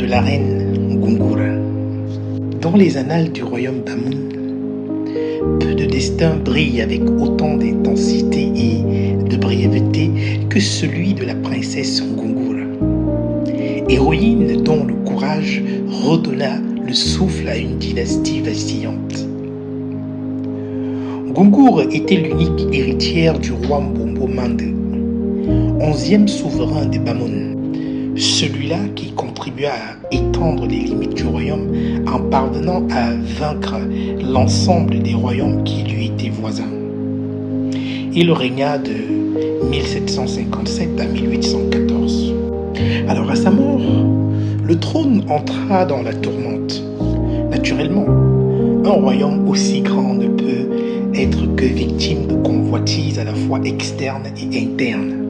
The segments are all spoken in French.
de la reine Gungura. Dans les annales du royaume Bamoun, peu de destins brillent avec autant d'intensité et de brièveté que celui de la princesse Gungura, héroïne dont le courage redonna le souffle à une dynastie vacillante. Gungura était l'unique héritière du roi Mbombo Mande, 11e souverain de Bamoun, celui-là qui contribua à étendre les limites du royaume en parvenant à vaincre l'ensemble des royaumes qui lui étaient voisins. Il régna de 1757 à 1814. Alors à sa mort, le trône entra dans la tourmente. Naturellement, un royaume aussi grand ne peut être que victime de convoitises à la fois externes et internes.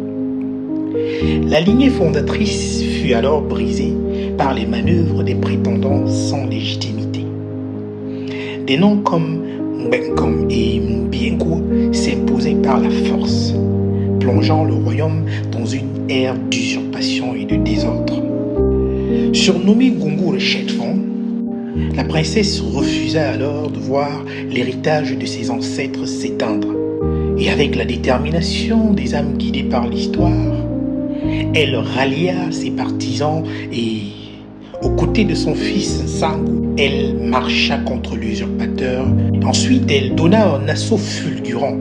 La lignée fondatrice fut alors brisée par les manœuvres des prétendants sans légitimité. Des noms comme Mbenkom et Mbiengo s'imposaient par la force, plongeant le royaume dans une ère d'usurpation et de désordre. Surnommée Gungura Chetfon, la princesse refusa alors de voir l'héritage de ses ancêtres s'éteindre. Et avec la détermination des âmes guidées par l'histoire, elle rallia ses partisans et, aux côtés de son fils Sangu, elle marcha contre l'usurpateur. Ensuite, elle donna un assaut fulgurant.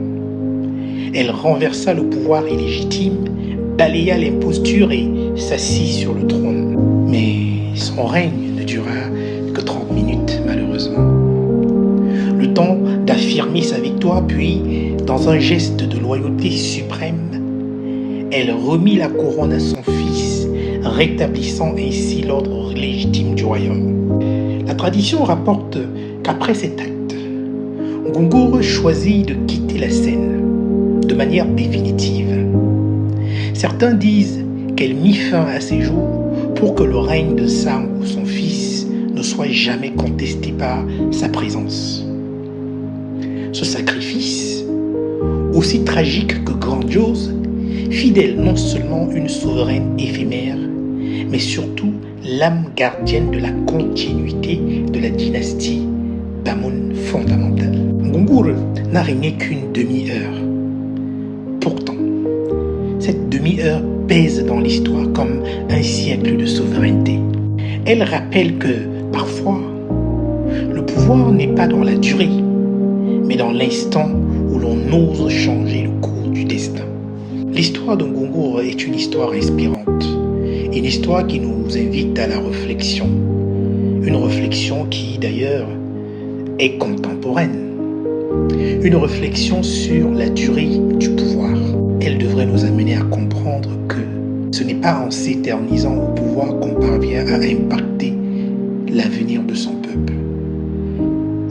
Elle renversa le pouvoir illégitime, balaya l'imposture et s'assit sur le trône. Mais son règne ne dura que 30 minutes, malheureusement. Le temps d'affirmer sa victoire, puis, dans un geste de loyauté suprême, elle remit la couronne à son fils, rétablissant ainsi l'ordre légitime du royaume. La tradition rapporte qu'après cet acte, Gungura choisit de quitter la scène de manière définitive. Certains disent qu'elle mit fin à ses jours pour que le règne de Sangu, son fils, ne soit jamais contesté par sa présence. Ce sacrifice, aussi tragique que grandiose, fit d'elle non seulement une souveraine éphémère, mais surtout l'âme gardienne de la continuité de la dynastie Bamoun fondamentale. Gungura n'a régné qu'une demi-heure. Pourtant, cette demi-heure pèse dans l'histoire comme un siècle de souveraineté. Elle rappelle que, parfois, le pouvoir n'est pas dans la durée, mais dans l'instant où l'on ose changer le cours du destin. L'histoire de Gungura est une histoire inspirante, une histoire qui nous invite à la réflexion, une réflexion qui d'ailleurs est contemporaine, une réflexion sur la durée du pouvoir. Elle devrait nous amener à comprendre que ce n'est pas en s'éternisant au pouvoir qu'on parvient à impacter l'avenir de son peuple.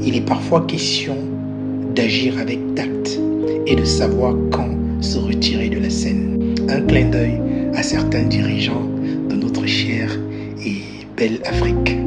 Il est parfois question d'agir avec tact et de savoir quand se retirer de la scène. Un clin d'œil à certains dirigeants de notre chère et belle Afrique.